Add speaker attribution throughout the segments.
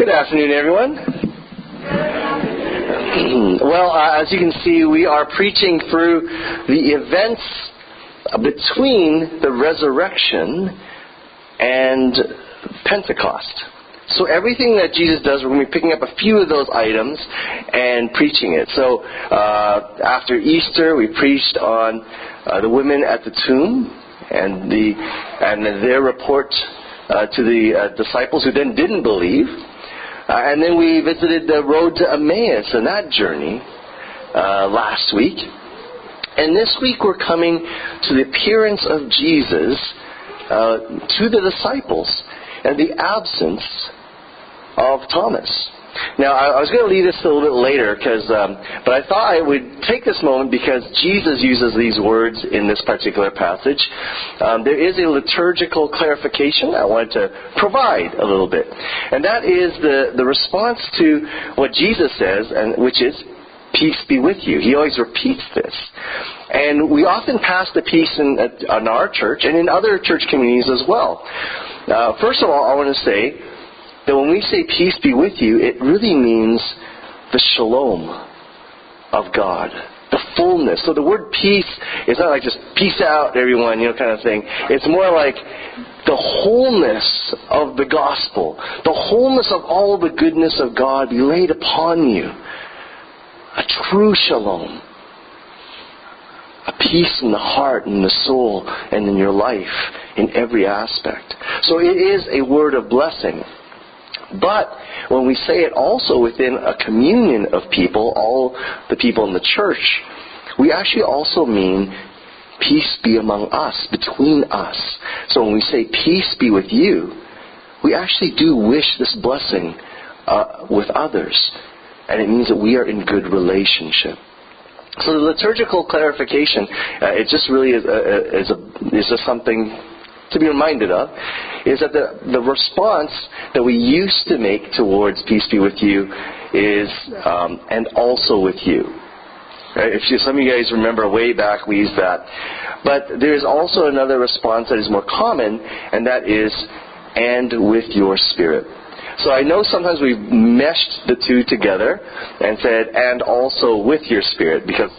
Speaker 1: Good afternoon, everyone. Well, as you can see, we are preaching through the events between the resurrection and Pentecost. So everything that Jesus does, we're going to be picking up a few of those items and preaching it. So after Easter, we preached on the women at the tomb and their report to the disciples who then didn't believe. And then we visited the road to Emmaus and that journey last week. And this week we're coming to the appearance of Jesus to the disciples and the absence of Thomas. Now, I was going to leave this a little bit later, but I thought I would take this moment because Jesus uses these words in this particular passage. There is a liturgical clarification I wanted to provide a little bit. And that is the response to what Jesus says, and which is, "Peace be with you." He always repeats this. And we often pass the peace in our church and in other church communities as well. First of all, I want to say that when we say peace be with you, it really means the shalom of God, the fullness. So the word peace is not like just peace out, everyone, kind of thing. It's more like the wholeness of the gospel, the wholeness of all the goodness of God be laid upon you. A true shalom. A peace in the heart and the soul and in your life in every aspect. So it is a word of blessing. But when we say it also within a communion of people, all the people in the church, we actually also mean peace be among us, between us. So when we say peace be with you, we actually do wish this blessing with others. And it means that we are in good relationship. So the liturgical clarification, it just really is just something to be reminded of, is that the response that we used to make towards peace be with you is and also with you. Right? If some of you guys remember way back, we used that. But there is also another response that is more common, and that is and with your spirit. So I know sometimes we've meshed the two together and said, and also with your spirit, because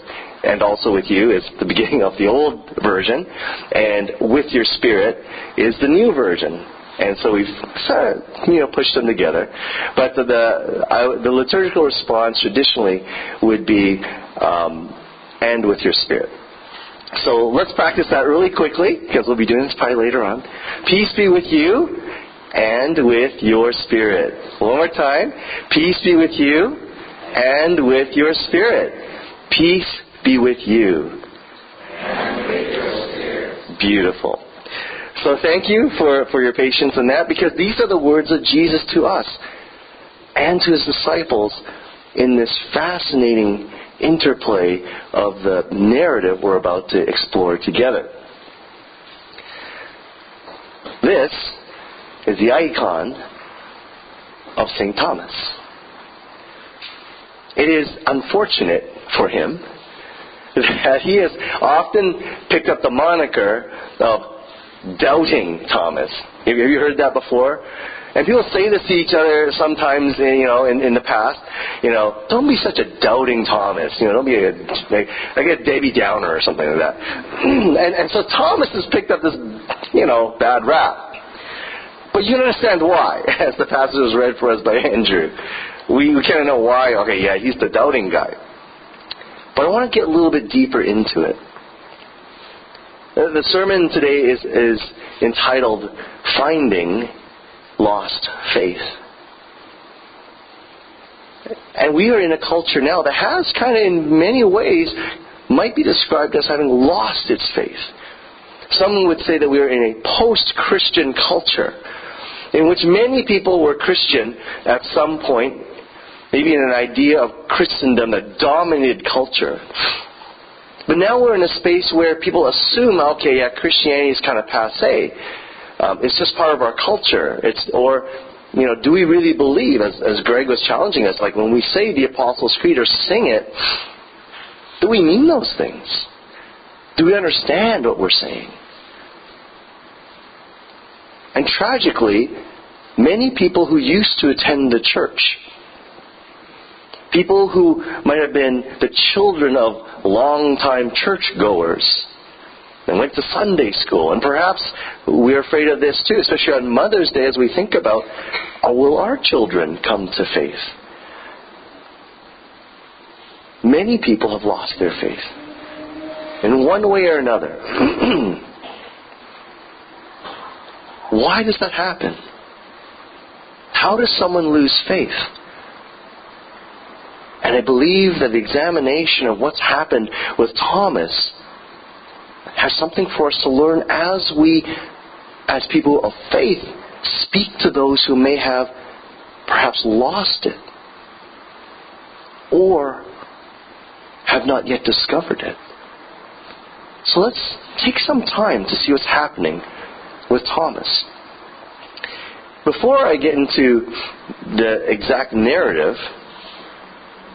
Speaker 1: and also with you is the beginning of the old version, and with your spirit is the new version. And so we've sort of, pushed them together. But the liturgical response traditionally would be, and with your spirit. So let's practice that really quickly, because we'll be doing this probably later on. Peace be with you. And with your spirit. One more time. Peace be with you and with your spirit. Peace be with you.
Speaker 2: And with your spirit.
Speaker 1: Beautiful. So thank you for your patience in that, because these are the words of Jesus to us and to his disciples in this fascinating interplay of the narrative we're about to explore together. This is the icon of St. Thomas. It is unfortunate for him that he has often picked up the moniker of Doubting Thomas. Have you heard that before? And people say this to each other sometimes, in the past. Don't be such a doubting Thomas. Don't be like a Debbie Downer or something like that. and so Thomas has picked up this, bad rap. But you can understand why, as the passage was read for us by Andrew. We kind of know why. Okay, yeah, he's the doubting guy. But I want to get a little bit deeper into it. The sermon today is entitled, Finding Lost Faith. And we are in a culture now that has kind of in many ways might be described as having lost its faith. Some would say that we are in a post-Christian culture, in which many people were Christian at some point, maybe in an idea of Christendom that dominated culture. But now we're in a space where people assume, okay, yeah, Christianity is kind of passé. It's just part of our culture. Do we really believe, as Greg was challenging us, like when we say the Apostles' Creed or sing it, do we mean those things? Do we understand what we're saying? And tragically, many people who used to attend the church, people who might have been the children of long-time churchgoers and went to Sunday school. And perhaps we're afraid of this too, especially on Mother's Day, as we think about, will our children come to faith? Many people have lost their faith in one way or another. Why does that happen? How does someone lose faith? And I believe that the examination of what's happened with Thomas has something for us to learn as we, as people of faith, speak to those who may have perhaps lost it or have not yet discovered it. So let's take some time to see what's happening with Thomas. Before I get into the exact narrative,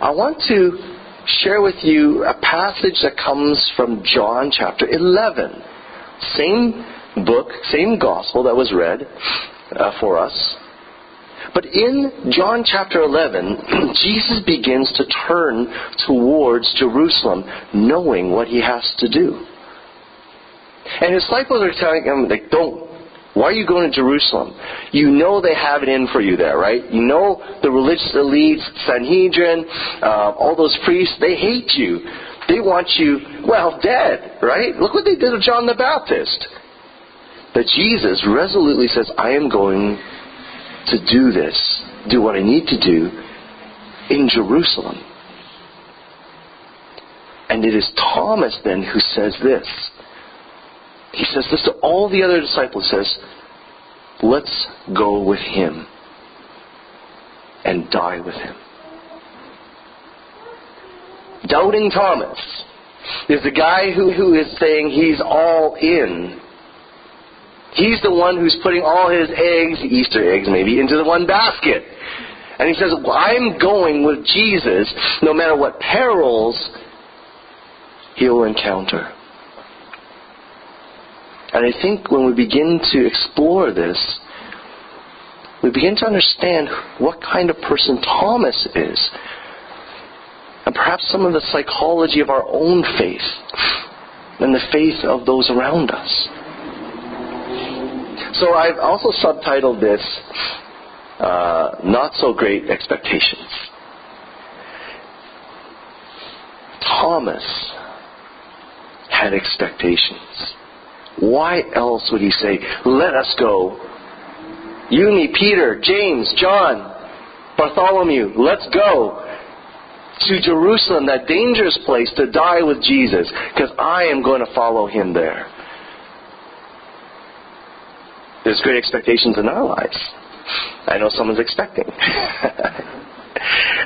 Speaker 1: I want to share with you a passage that comes from John chapter 11. Same book, same gospel that was read for us. But in John chapter 11, Jesus begins to turn towards Jerusalem, knowing what he has to do. And his disciples are telling him, why are you going to Jerusalem? You know they have it in for you there, right? You know the religious elites, Sanhedrin, all those priests, they hate you. They want you, dead, right? Look what they did to John the Baptist. But Jesus resolutely says, I am going to do this, do what I need to do in Jerusalem. And it is Thomas then who says this. He says this to all the other disciples, says, let's go with him and die with him. Doubting Thomas is the guy who is saying he's all in. He's the one who's putting all his eggs, Easter eggs maybe, into the one basket. And he says, I'm going with Jesus no matter what perils he'll encounter. And I think when we begin to explore this, we begin to understand what kind of person Thomas is. And perhaps some of the psychology of our own faith and the faith of those around us. So I've also subtitled this, Not So Great Expectations. Thomas had expectations. Why else would he say, let us go? You, me, Peter, James, John, Bartholomew, let's go to Jerusalem, that dangerous place, to die with Jesus, because I am going to follow him there. There's great expectations in our lives. I know someone's expecting.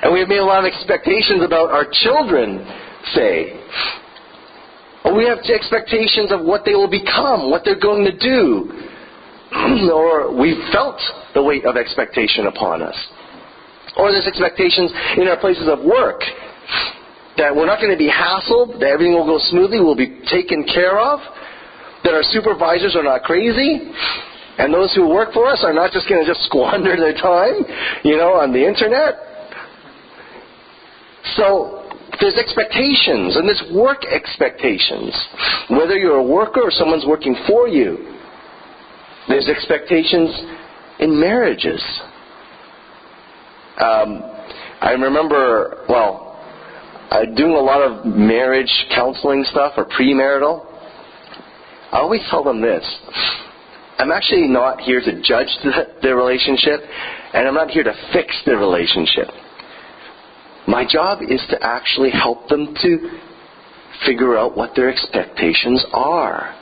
Speaker 1: And we've made a lot of expectations about our children, say. Or we have expectations of what they will become, what they're going to do. Or we've felt the weight of expectation upon us. Or there's expectations in our places of work that we're not going to be hassled, that everything will go smoothly, we'll be taken care of, that our supervisors are not crazy, and those who work for us are not just going to just squander their time, on the internet. So there's expectations, and there's work expectations. Whether you're a worker or someone's working for you. There's expectations in marriages. I remember, doing a lot of marriage counseling stuff or premarital. I always tell them this. I'm actually not here to judge the relationship, and I'm not here to fix the relationship. My job is to actually help them to figure out what their expectations are.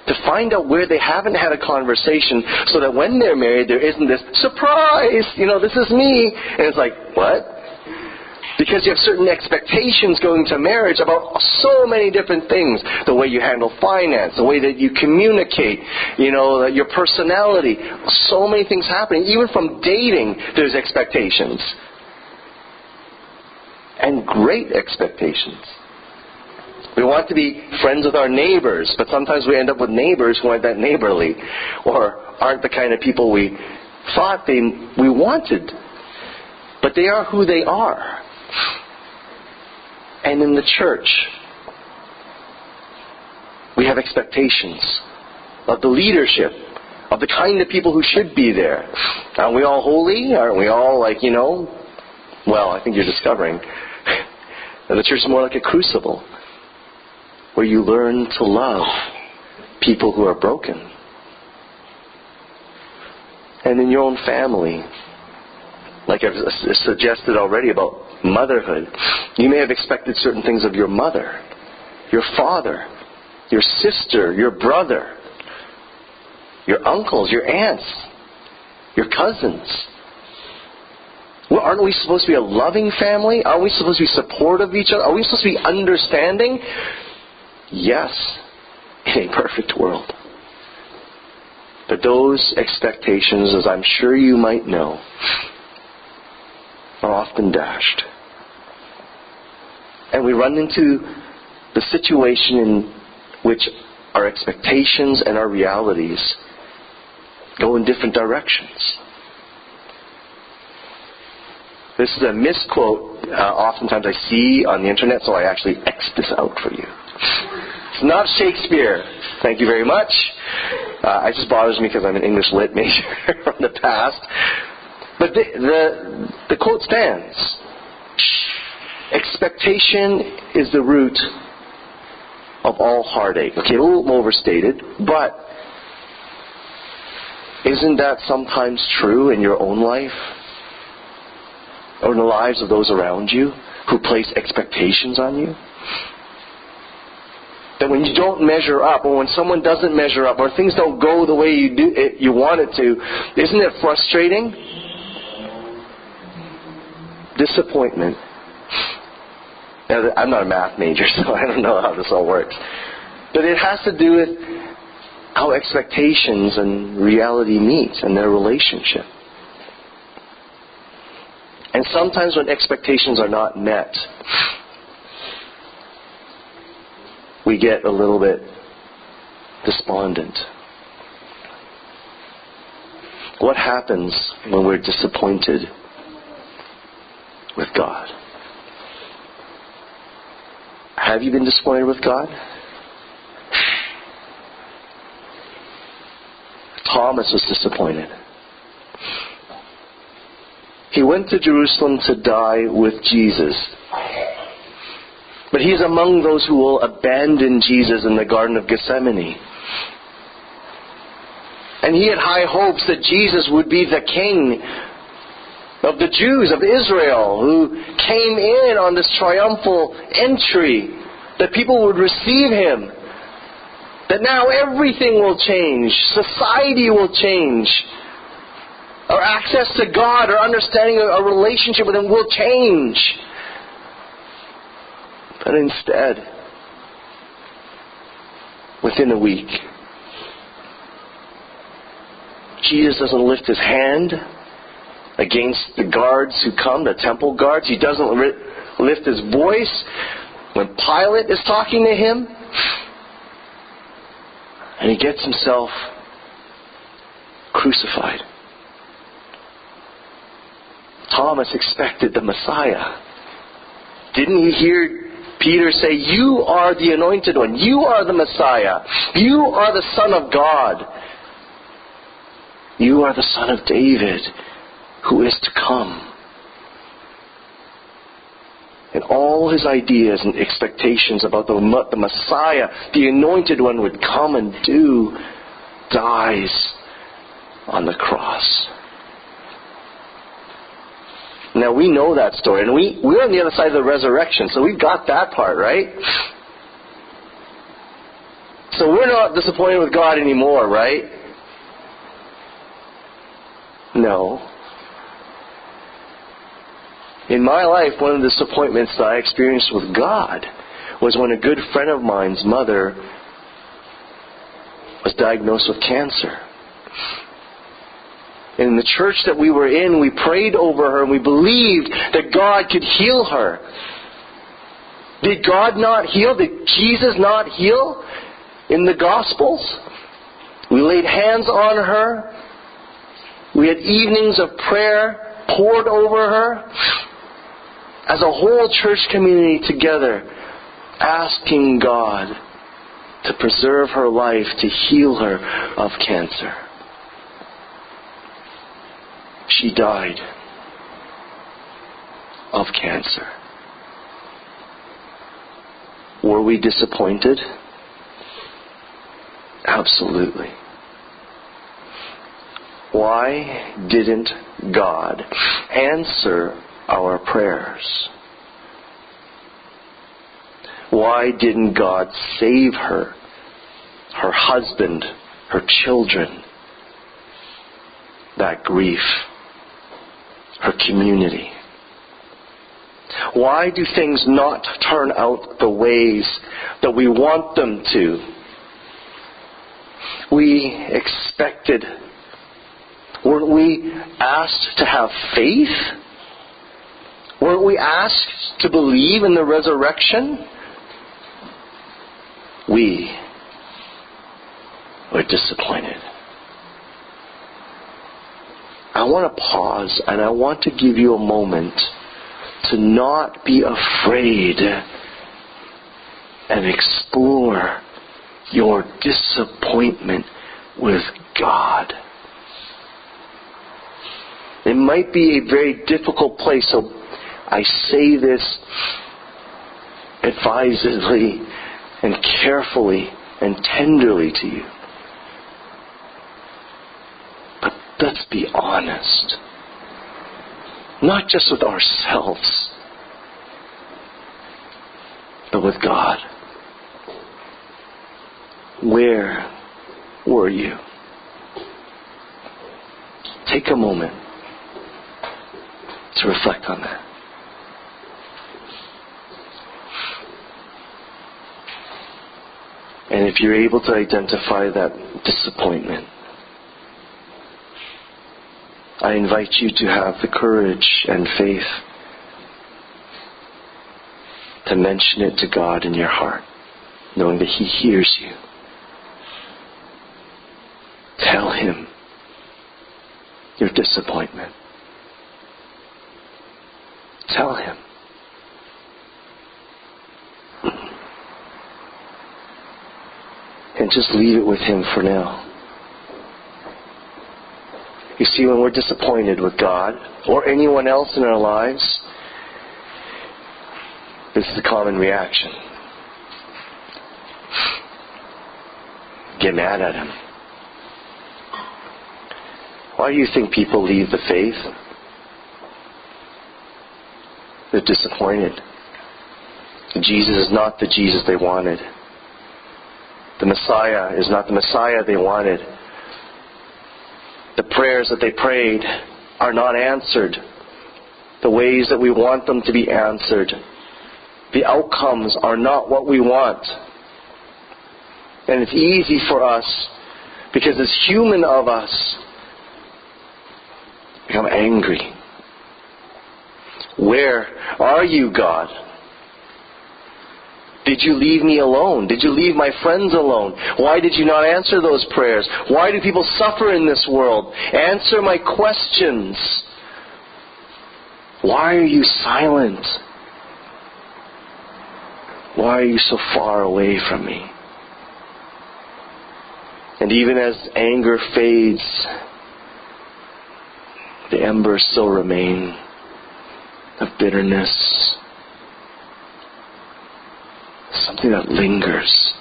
Speaker 1: To find out where they haven't had a conversation so that when they're married there isn't this surprise, this is me. And it's like, what? Because you have certain expectations going to marriage about so many different things. The way you handle finance, the way that you communicate, your personality. So many things happening. Even from dating, there's expectations. And great expectations. We want to be friends with our neighbors, but sometimes we end up with neighbors who aren't that neighborly or aren't the kind of people we thought we wanted. But they are who they are. And in the church, we have expectations of the leadership, of the kind of people who should be there. Aren't we all holy? Aren't we all well, I think you're discovering that the church is more like a crucible where you learn to love people who are broken. And in your own family, like I've suggested already about motherhood, you may have expected certain things of your mother, your father, your sister, your brother, your uncles, your aunts, your cousins. Well, aren't we supposed to be a loving family? Aren't we supposed to be supportive of each other? Are we supposed to be understanding? Yes, in a perfect world. But those expectations, as I'm sure you might know, are often dashed. And we run into the situation in which our expectations and our realities go in different directions. This is a misquote oftentimes I see on the internet, so I actually X this out for you. It's not Shakespeare. Thank you very much. It just bothers me because I'm an English lit major from the past. But the quote stands. Expectation is the root of all heartache. Okay, a little overstated, but isn't that sometimes true in your own life? Or in the lives of those around you who place expectations on you? That when you don't measure up, or when someone doesn't measure up, or things don't go the way you want it to, isn't it frustrating? Disappointment. Now, I'm not a math major, so I don't know how this all works. But it has to do with how expectations and reality meet and their relationship. And sometimes when expectations are not met, we get a little bit despondent. What happens when we're disappointed with God? Have you been disappointed with God? Thomas was disappointed. He went to Jerusalem to die with Jesus. But he's among those who will abandon Jesus in the Garden of Gethsemane. And he had high hopes that Jesus would be the king of the Jews, of Israel, who came in on this triumphal entry, that people would receive him, that now everything will change, society will change, our access to God, our understanding of our relationship with him will change. But instead, within a week, Jesus doesn't lift his hand against the guards who come, the temple guards. He doesn't lift his voice when Pilate is talking to him. And he gets himself crucified. Thomas expected the Messiah. Didn't he hear Peter say, "You are the anointed one. You are the Messiah. You are the Son of God. You are the Son of David who is to come." And all his ideas and expectations about the Messiah, the anointed one, would come and do, dies on the cross. Now we know that story, and we're on the other side of the resurrection, so we've got that part, right? So we're not disappointed with God anymore, right? No. In my life, one of the disappointments that I experienced with God was when a good friend of mine's mother was diagnosed with cancer. In the church that we were in, we prayed over her and we believed that God could heal her. Did God not heal? Did Jesus not heal in the Gospels? We laid hands on her We had evenings of prayer poured over her as a whole church community together, asking God to preserve her life, to heal her of cancer. She died of cancer. Were we disappointed? Absolutely. Why didn't God answer our prayers? Why didn't God save her, her husband, her children, that grief, her community? Why do things not turn out the ways that we want them to? We expected. Weren't we asked to have faith? Weren't we asked to believe in the resurrection? We were disappointed. I want to pause and I want to give you a moment to not be afraid and explore your disappointment with God. It might be a very difficult place, so I say this advisedly and carefully and tenderly to you. But let's be honest. Not just with ourselves, but with God. Where were you? Take a moment to reflect on that. And if you're able to identify that disappointment, I invite you to have the courage and faith to mention it to God in your heart, knowing that He hears you. Tell Him your disappointment. Tell Him. And just leave it with Him for now. You see, when we're disappointed with God or anyone else in our lives, this is a common reaction. Get mad at Him. Why do you think people leave the faith? They're disappointed. Jesus is not the Jesus they wanted. The Messiah is not the Messiah they wanted. The prayers that they prayed are not answered the ways that we want them to be answered. The outcomes are not what we want. And it's easy for us, because it's human of us, to become angry. Where are you, God? Did you leave me alone? Did you leave my friends alone? Why did you not answer those prayers? Why do people suffer in this world? Answer my questions. Why are you silent? Why are you so far away from me? And even as anger fades, the embers still remain of bitterness. Something that lingers.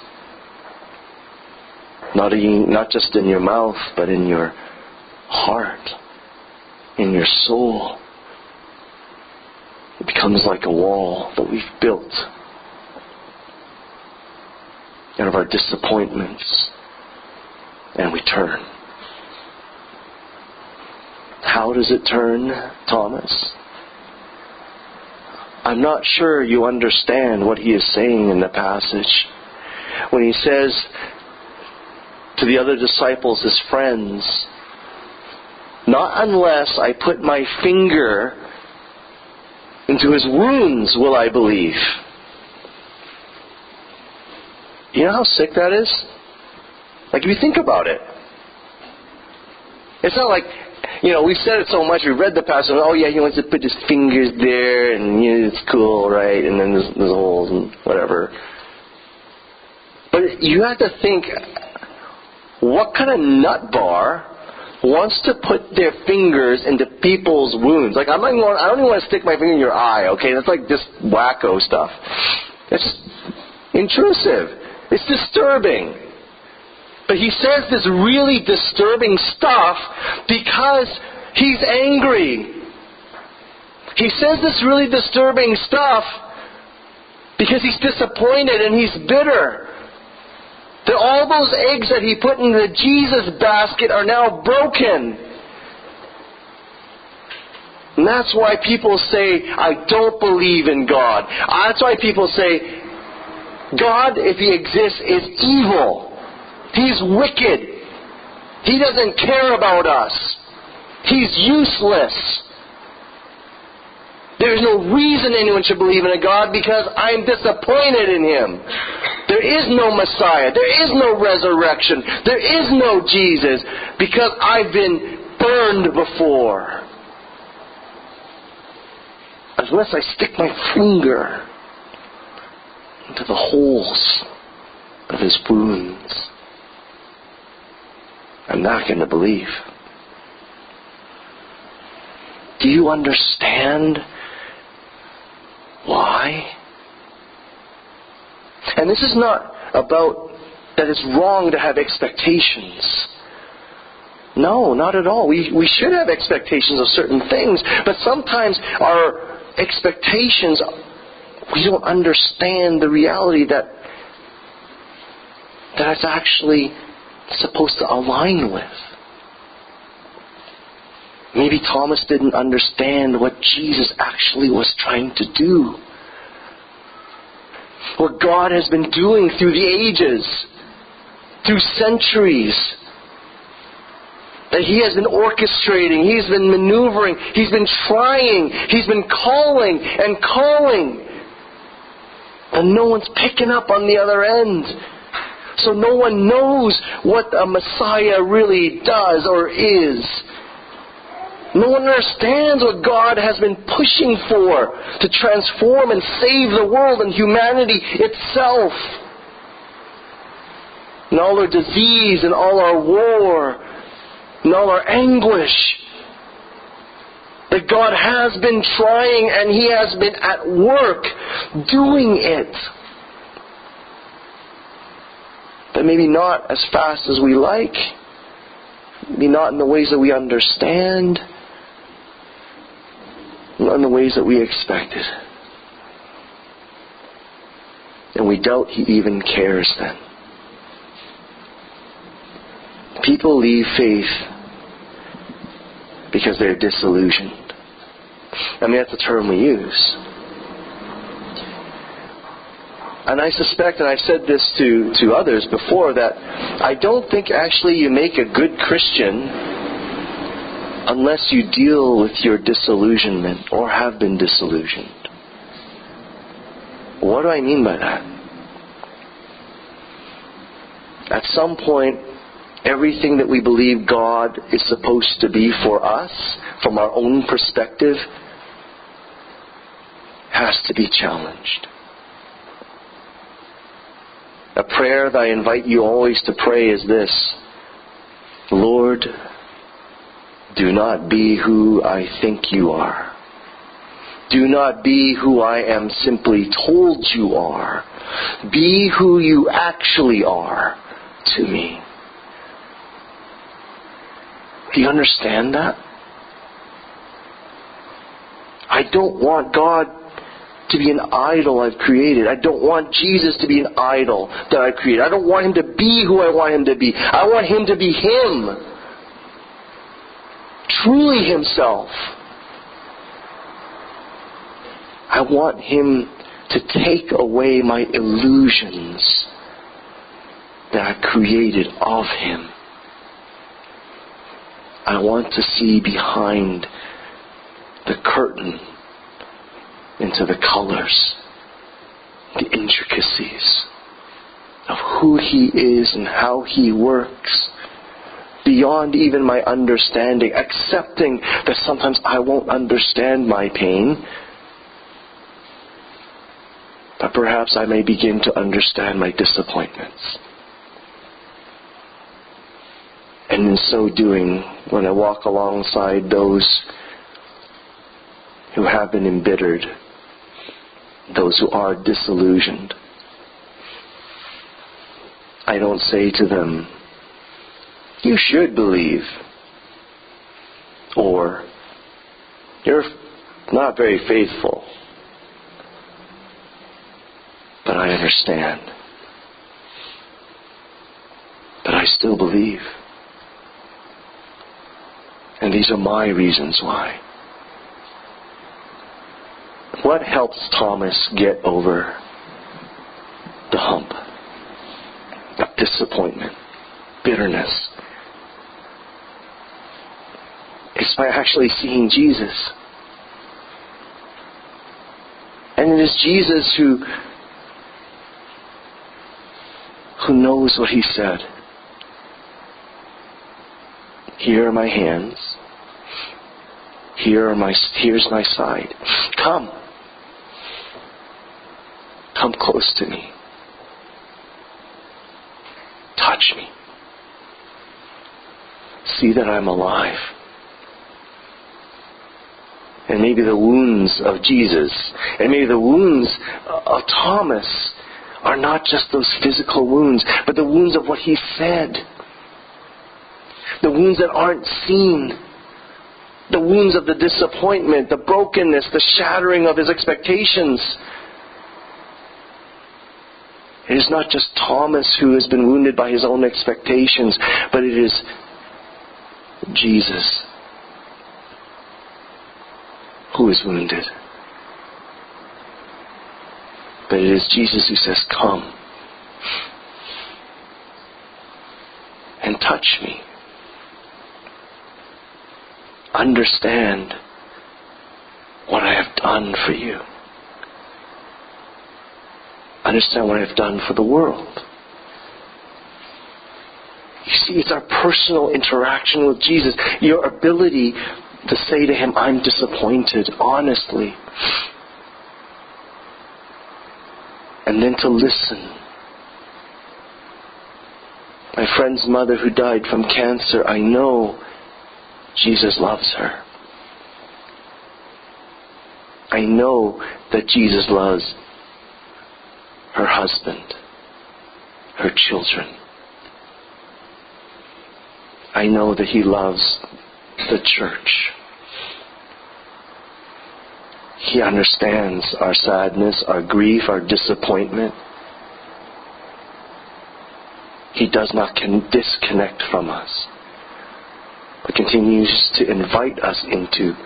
Speaker 1: Not just in your mouth, but in your heart, in your soul. It becomes like a wall that we've built out of our disappointments, and we turn. How does it turn, Thomas? I'm not sure you understand what he is saying in the passage. When he says to the other disciples, his friends, not unless I put my finger into his wounds will I believe. You know how sick that is? Like, if you think about it, it's not like we've said it so much, we've read the passage, oh yeah, he wants to put his fingers there, and it's cool, right? And then there's holes and whatever. But you have to think, what kind of nut bar wants to put their fingers into people's wounds? Like, I don't even want to stick my finger in your eye, okay? That's like just wacko stuff. It's just intrusive. It's disturbing. But he says this really disturbing stuff because he's angry. He says this really disturbing stuff because he's disappointed and he's bitter. That all those eggs that he put in the Jesus basket are now broken. And that's why people say, I don't believe in God. That's why people say, God, if he exists, is evil. He's wicked. He doesn't care about us. He's useless. There's no reason anyone should believe in a God because I'm disappointed in him. There is no Messiah. There is no resurrection. There is no Jesus because I've been burned before. Unless I stick my finger into the holes of his wounds, I'm not going to believe. Do you understand why? And this is not about that it's wrong to have expectations. No, not at all. We should have expectations of certain things, but sometimes our expectations, we don't understand the reality that it's actually supposed to align with. Maybe Thomas didn't understand what Jesus actually was trying to do. What God has been doing through the ages, through centuries. That he has been orchestrating, he's been maneuvering, he's been trying, he's been calling and calling. And no one's picking up on the other end. So no one knows what a Messiah really does or is. No one understands what God has been pushing for to transform and save the world and humanity itself. And all our disease and all our war and all our anguish. That God has been trying and he has been at work doing it. But maybe not as fast as we like. Maybe not in the ways that we understand. Not in the ways that we expected. And we doubt he even cares then. People leave faith because they're disillusioned. I mean, that's the term we use. And I suspect, and I've said this to others before, that I don't think actually you make a good Christian unless you deal with your disillusionment or have been disillusioned. What do I mean by that? At some point, everything that we believe God is supposed to be for us, from our own perspective, has to be challenged. A prayer that I invite you always to pray is this: Lord, do not be who I think you are. Do not be who I am simply told you are. Be who you actually are to me. Do you understand that? I don't want God to be an idol I've created. I don't want Jesus to be an idol that I've created. I don't want him to be who I want him to be. I want him to be him. Truly himself. I want him to take away my illusions that I've created of him. I want to see behind the curtain into the colors, the intricacies of who he is and how he works beyond even my understanding, accepting that sometimes I won't understand my pain, but perhaps I may begin to understand my disappointments. And in so doing, when I walk alongside those who have been embittered, those who are disillusioned, I don't say to them, "You should believe," or "You're not very faithful." But I understand. But I still believe. And these are my reasons why. What helps Thomas get over the hump of disappointment, bitterness? It's by actually seeing Jesus. And it is Jesus who knows what he said. Here are my hands. Here's my side. Come. Come close to me. Touch me. See that I'm alive. And maybe the wounds of Jesus, and maybe the wounds of Thomas are not just those physical wounds, but the wounds of what he said. The wounds that aren't seen. The wounds of the disappointment, the brokenness, the shattering of his expectations. It is not just Thomas who has been wounded by his own expectations, but it is Jesus who is wounded. But it is Jesus who says, "Come and touch me. Understand what I have done for you. Understand what I have done for the world." You see, it's our personal interaction with Jesus. Your ability to say to him, "I'm disappointed," honestly. And then to listen. My friend's mother who died from cancer, I know Jesus loves her. I know that Jesus loves her husband, her children. I know that he loves the church. He understands our sadness, our grief, our disappointment. He does not disconnect from us, but continues to invite us into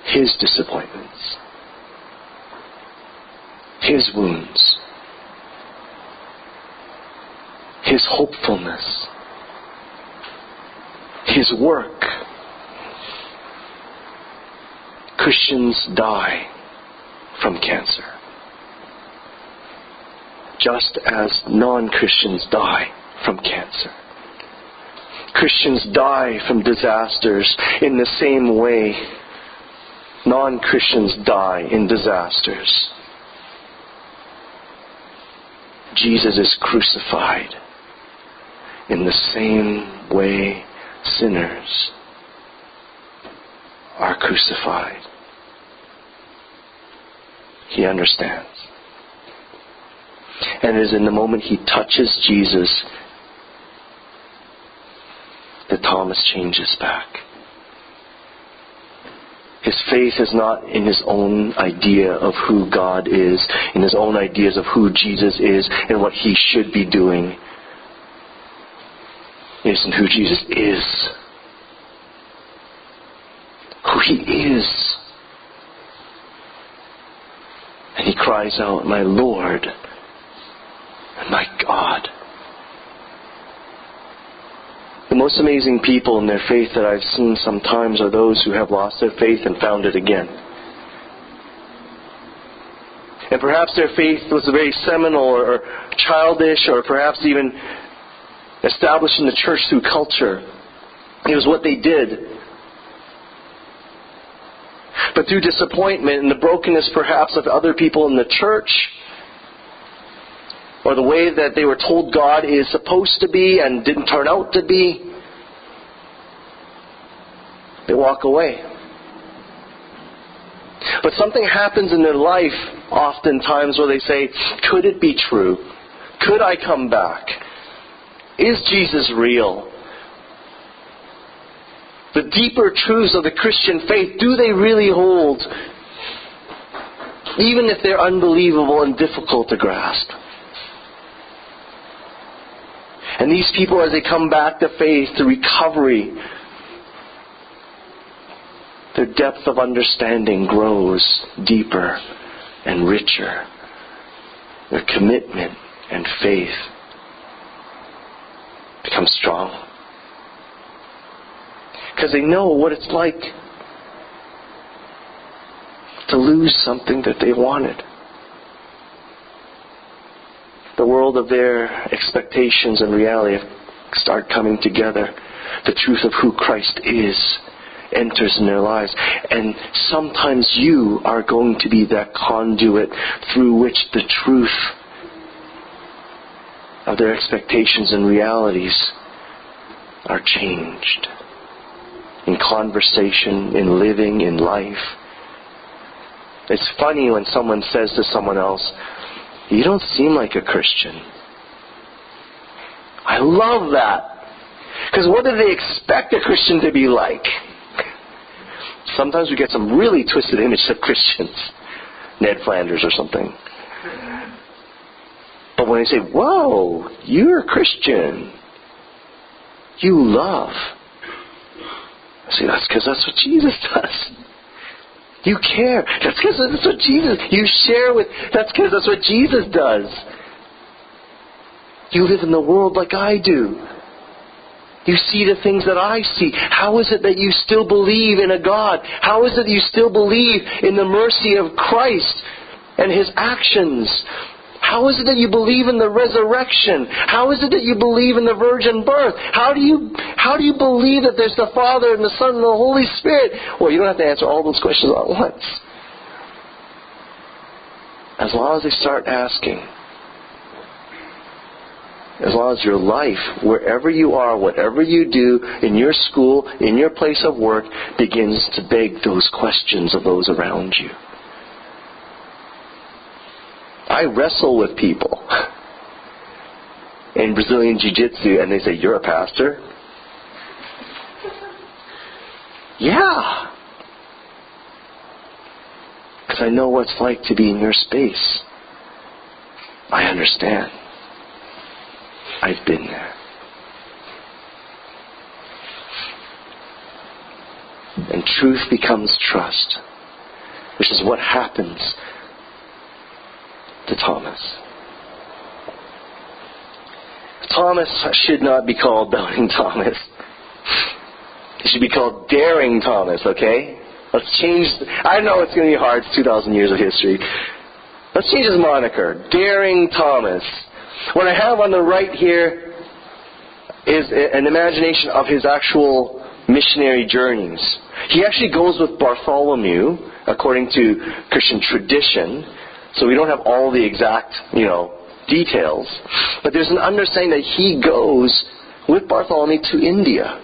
Speaker 1: his disappointments, his wounds, his hopefulness, his work. Christians die from cancer, just as non-Christians die from cancer. Christians die from disasters in the same way non-Christians die in disasters. Jesus is crucified in the same way sinners are crucified. He understands. And it is in the moment he touches Jesus that Thomas changes back. His faith is not in his own idea of who God is, in his own ideas of who Jesus is and what he should be doing. It is in who Jesus is. Who he is. And he cries out, "My Lord and my God." The most amazing people in their faith that I've seen sometimes are those who have lost their faith and found it again. And perhaps their faith was very seminal or childish, or perhaps even establishing the church through culture. It was what they did. But through disappointment and the brokenness perhaps of other people in the church, or the way that they were told God is supposed to be and didn't turn out to be, they walk away. But something happens in their life oftentimes where they say, could it be true? Could I come back? Is Jesus real? The deeper truths of the Christian faith, do they really hold? Even if they're unbelievable and difficult to grasp. And these people, as they come back to faith, to recovery, their depth of understanding grows deeper and richer. Their commitment and faith becomes strong. Because they know what it's like to lose something that they wanted. The world of their expectations and reality start coming together. The truth of who Christ is enters in their lives. And sometimes you are going to be that conduit through which the truth of their expectations and realities are changed. In conversation, in living, in life. It's funny when someone says to someone else, you don't seem like a Christian. I love that. Because what do they expect a Christian to be like? Sometimes we get some really twisted images of Christians. Ned Flanders or something. But when they say, whoa, you're a Christian. You love. I say, that's because that's what Jesus does. You care. That's because that's what Jesus... You share with... That's because that's what Jesus does. You live in the world like I do. You see the things that I see. How is it that you still believe in a God? How is it that you still believe in the mercy of Christ and His actions? How is it that you believe in the resurrection? How is it that you believe in the virgin birth? How do you believe that there's the Father and the Son and the Holy Spirit? Well, you don't have to answer all those questions at once. As long as they start asking, as long as your life, wherever you are, whatever you do, in your school, in your place of work, begins to beg those questions of those around you. I wrestle with people in Brazilian Jiu-Jitsu and they say, you're a pastor? Yeah. Because I know what it's like to be in your space. I understand. I've been there. And truth becomes trust, which is what happens to Thomas. Thomas should not be called Doubting Thomas. He should be called Daring Thomas, okay? Let's change... I know it's going to be hard. It's 2,000 years of history. Let's change his moniker. Daring Thomas. What I have on the right here is an imagination of his actual missionary journeys. He actually goes with Bartholomew, according to Christian tradition. So we don't have all the exact, details. But there's an understanding that he goes with Bartholomew to India.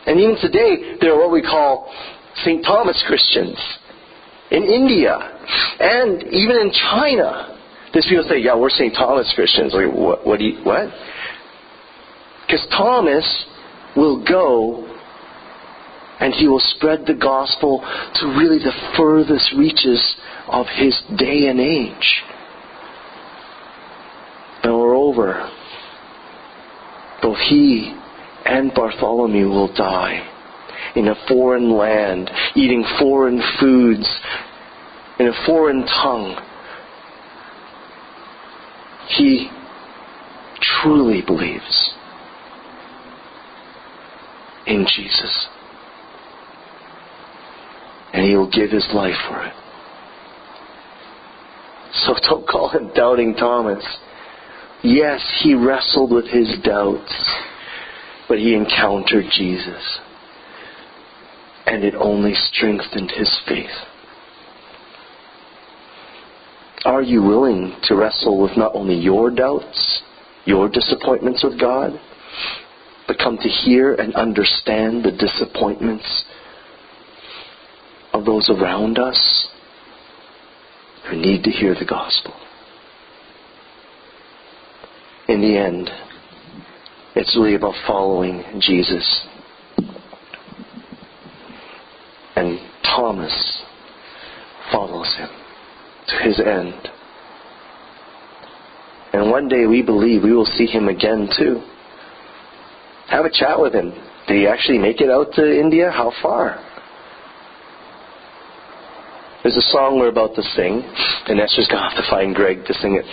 Speaker 1: And even today, there are what we call St. Thomas Christians in India. And even in China. There's people say, yeah, we're St. Thomas Christians. Like, what? Because Thomas will go and he will spread the gospel to really the furthest reaches of his day and age. And moreover, both he and Bartholomew will die in a foreign land, eating foreign foods, in a foreign tongue. He truly believes in Jesus. And he will give his life for it. So don't call him Doubting Thomas. Yes, he wrestled with his doubts, but he encountered Jesus. And it only strengthened his faith. Are you willing to wrestle with not only your doubts, your disappointments with God, but come to hear and understand the disappointments of those around us who need to hear the gospel? In the end, it's really about following Jesus. And Thomas follows him to his end. And one day we believe we will see him again too. Have a chat with him. Did he actually make it out to India? How far? There's a song we're about to sing, and Esther's going to have to find Greg to sing it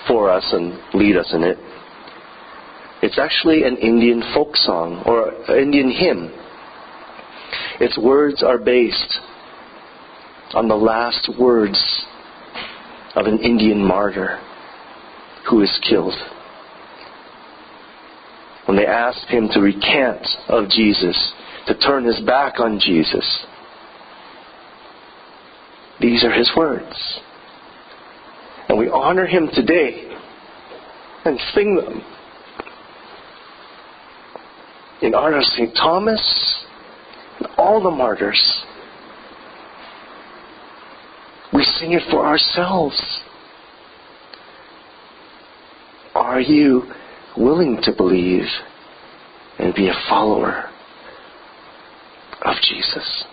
Speaker 1: for us and lead us in it. It's actually an Indian folk song, or an Indian hymn. Its words are based on the last words of an Indian martyr who is killed. When they asked him to recant of Jesus, to turn his back on Jesus, these are his words. And we honor him today and sing them in honor of St. Thomas and all the martyrs. We sing it for ourselves. Are you willing to believe and be a follower of Jesus?